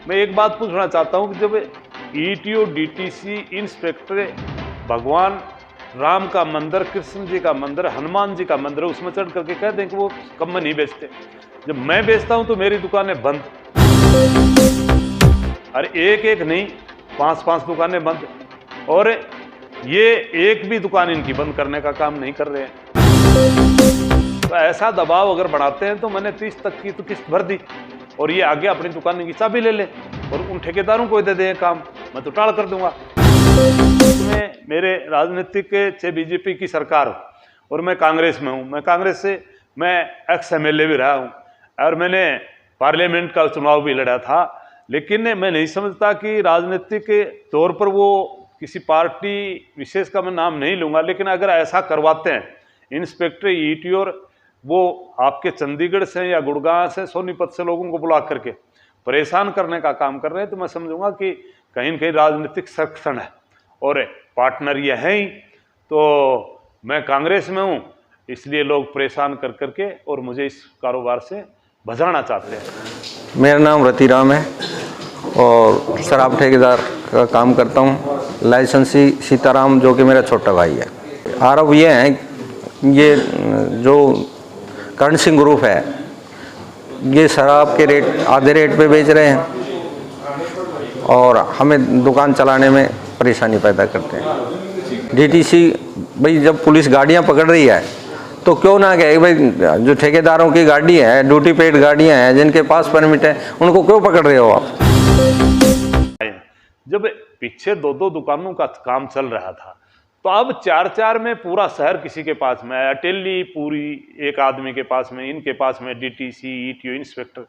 मैं एक बात पूछना चाहता हूँ कि जब ईटीओ डीटीसी इंस्पेक्टर भगवान राम का मंदिर, कृष्ण जी का मंदिर, हनुमान जी का मंदिर है, उसमें चढ़ करके कह दें कि वो कम में नहीं बेचते, जब मैं बेचता हूं तो मेरी दुकानें बंद। अरे एक एक नहीं, 5-5 दुकानें बंद, और ये एक भी दुकान इनकी बंद करने का काम नहीं कर रहे हैं। तो ऐसा दबाव अगर बढ़ाते हैं तो मैंने 30 तक की तो किस्त भर दी, और ये आगे अपनी दुकान की चाबी ले ले और उन ठेकेदारों को दे दे काम, मैं तो टाल कर दूंगा। में मेरे राजनीतिक चाहे बीजेपी की सरकार हो और मैं कांग्रेस में हूं, मैं कांग्रेस से मैं एक्स एमएलए भी रहा हूं और मैंने पार्लियामेंट का चुनाव भी लड़ा था, लेकिन मैं नहीं समझता कि राजनीतिक तौर पर वो किसी पार्टी विशेष का मैं नाम नहीं लूंगा, लेकिन अगर ऐसा करवाते हैं इंस्पेक्टर ईटीओ, वो आपके चंडीगढ़ से या गुड़गांव से, सोनीपत से लोगों को बुला करके परेशान करने का काम कर रहे हैं, तो मैं समझूंगा कि कहीं न कहीं राजनीतिक संरक्षण है और पार्टनर ये है ही। तो मैं कांग्रेस में हूँ, इसलिए लोग परेशान कर करके और मुझे इस कारोबार से भजाना चाहते हैं। मेरा नाम रतिराम है और शराब ठेकेदार का काम करता हूँ। लाइसेंसी सीताराम जो कि मेरा छोटा भाई है। आरोप ये है, ये जो करण सिंह ग्रुप है, ये शराब के रेट आधे रेट पे बेच रहे हैं और हमें दुकान चलाने में परेशानी पैदा करते हैं। डीटीसी भाई जब पुलिस गाड़ियां पकड़ रही है तो क्यों ना कहे भाई, जो ठेकेदारों की गाड़ी है, ड्यूटी पेड गाड़ियां हैं, जिनके पास परमिट है, उनको क्यों पकड़ रहे हो आप? जब पीछे 2-2 दुकानों का काम चल रहा था, तो अब 4-4 में पूरा शहर किसी के पास में है। अटेली पूरी एक आदमी के पास में, इनके पास में डीटीसी ईटीओ इंस्पेक्टर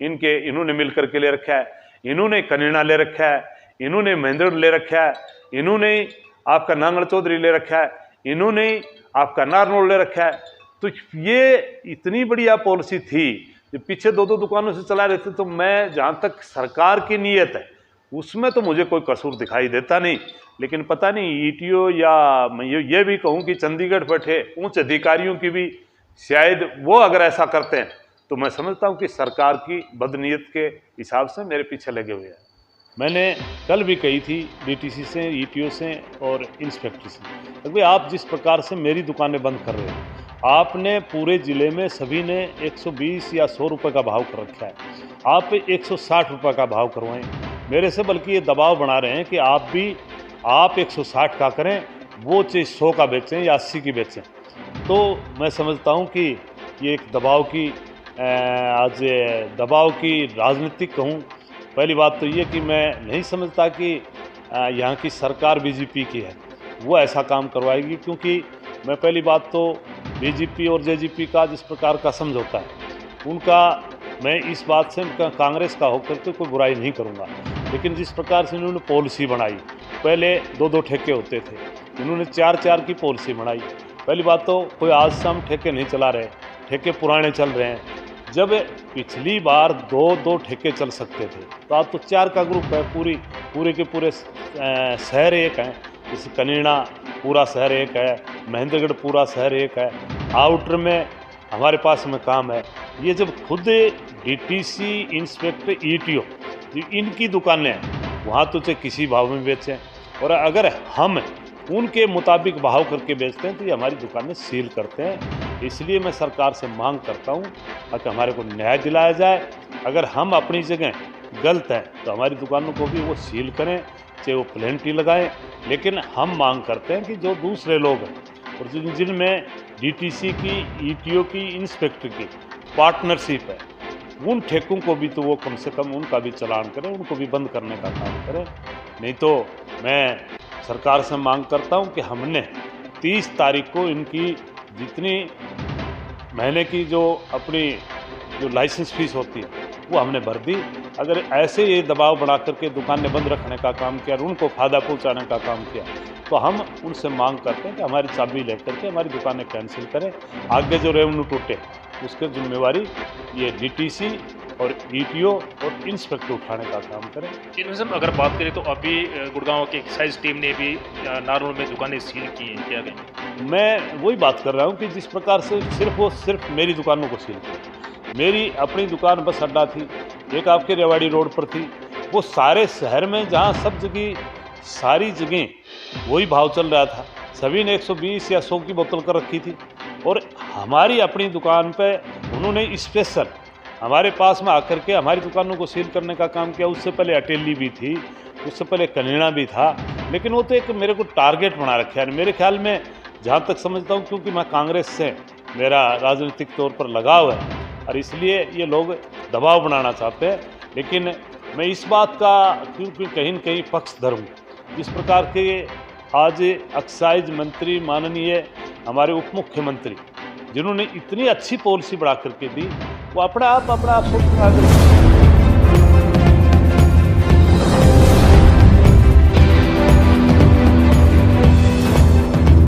इन्होंने मिल करके ले रखा है, इन्होंने कनीना ले रखा है, इन्होंने महेंद्र ले रखा है, इन्होंने आपका नांगल चौधरी ले रखा है, इन्होंने आपका नारनौल ले रखा है। तो ये इतनी बढ़िया पॉलिसी थी, जो पीछे 2-2 दुकानों से चला रहे थे। तो मैं जहाँ तक सरकार की नीयत है उसमें तो मुझे कोई कसूर दिखाई देता नहीं, लेकिन पता नहीं ईटीओ या मैं ये भी कहूँ कि चंडीगढ़ बैठे उच्च अधिकारियों की भी शायद वो अगर ऐसा करते हैं तो मैं समझता हूँ कि सरकार की बदनीयत के हिसाब से मेरे पीछे लगे हुए हैं। मैंने कल भी कही थी डीटीसी से, ईटीओ से और इंस्पेक्टर से, भाई आप जिस प्रकार से मेरी दुकानें बंद कर रहे हो, आपने पूरे ज़िले में सभी ने 120 या 100 रुपये का भाव कर रखा है, आप 160 रुपये का भाव करवाएं मेरे से, बल्कि ये दबाव बना रहे हैं कि आप 160 का करें, वो चीज़ 100 का बेचें या 80 की बेचें। तो मैं समझता हूँ कि ये एक दबाव की राजनीतिक कहूँ। पहली बात तो ये कि मैं नहीं समझता कि यहाँ की सरकार बीजेपी की है, वो ऐसा काम करवाएगी, क्योंकि मैं पहली बात तो बीजेपी और जेजेपी का जिस प्रकार का समझौता है उनका, मैं इस बात से कांग्रेस का होकर के कोई बुराई नहीं करूँगा, लेकिन जिस प्रकार से इन्होंने पॉलिसी बनाई, पहले 2-2 ठेके होते थे, इन्होंने 4-4 की पॉलिसी बनाई। पहली बात तो कोई आज से हम ठेके नहीं चला रहे, ठेके पुराने चल रहे हैं। जब पिछली बार 2-2 ठेके चल सकते थे, तो आज तो 4 का ग्रुप है। पूरे के पूरे शहर एक हैं, जैसे कनीना पूरा शहर एक है, महेंद्रगढ़ पूरा शहर एक है, आउटर में हमारे पास में काम है। ये जब खुद डीटीसी इंस्पेक्टर ईटीओ इनकी दुकानें हैं, वहाँ तो चाहे किसी भाव में बेचें, और अगर हम उनके मुताबिक भाव करके बेचते हैं तो ये हमारी दुकानें सील करते हैं। इसलिए मैं सरकार से मांग करता हूँ कि हमारे को न्याय दिलाया जाए। अगर हम अपनी जगह गलत हैं तो हमारी दुकानों को भी वो सील करें, चाहे वो प्लेंटी लगाएं, लेकिन हम मांग करते हैं कि जो दूसरे लोग हैं और जिनमें डीटीसी की, ईटीओ की, इंस्पेक्टर की पार्टनरशिप है, उन ठेकों को भी तो वो कम से कम उनका भी चालान करें, उनको भी बंद करने का काम करें। नहीं तो मैं सरकार से मांग करता हूं कि हमने 30 तारीख को इनकी जितनी महीने की जो अपनी लाइसेंस फीस होती है वो हमने भर दी। अगर ऐसे ये दबाव बना करके दुकानें बंद रखने का काम किया और उनको फ़ायदा पहुंचाने का काम किया, तो हम उनसे मांग करते हैं कि हमारी चाबी लेकर के हमारी दुकानें कैंसिल करें। आगे जो रेवेन्यू टूटे उसकी जिम्मेवारी ये डीटीसी और ईटीओ और इंस्पेक्टर उठाने का काम करें। इनमें अगर बात करें तो अभी गुड़गांव की एक्साइज टीम ने भी नारनौल में दुकानें सील की हैं, क्या कहें? मैं वही बात कर रहा हूँ कि जिस प्रकार से सिर्फ मेरी दुकानों को सील किया। मेरी अपनी दुकान बस अड्डा थी, एक आपके रेवाड़ी रोड पर थी, वो सारे शहर में जहाँ सब जगह सारी जगह वही भाव चल रहा था, सभी ने 120 या 100 की बोतल कर रखी थी। और हमारी अपनी दुकान पे उन्होंने स्पेशल हमारे पास में आकर के हमारी दुकानों को सील करने का काम किया। उससे पहले अटेली भी थी, उससे पहले कनेड़ा भी था, लेकिन वो तो एक मेरे को टारगेट बना रखा है। मेरे ख्याल में जहाँ तक समझता हूँ, क्योंकि मैं कांग्रेस से मेरा राजनीतिक तौर पर लगाव है और इसलिए ये लोग दबाव बनाना चाहते हैं। लेकिन मैं इस बात का क्योंकि कहीं न कहीं पक्षधर हूँ। जिस प्रकार के आज एक्साइज मंत्री माननीय हमारे उप मुख्यमंत्री जिन्होंने इतनी अच्छी पॉलिसी बढ़ा करके दी, वो अपने आप सोचना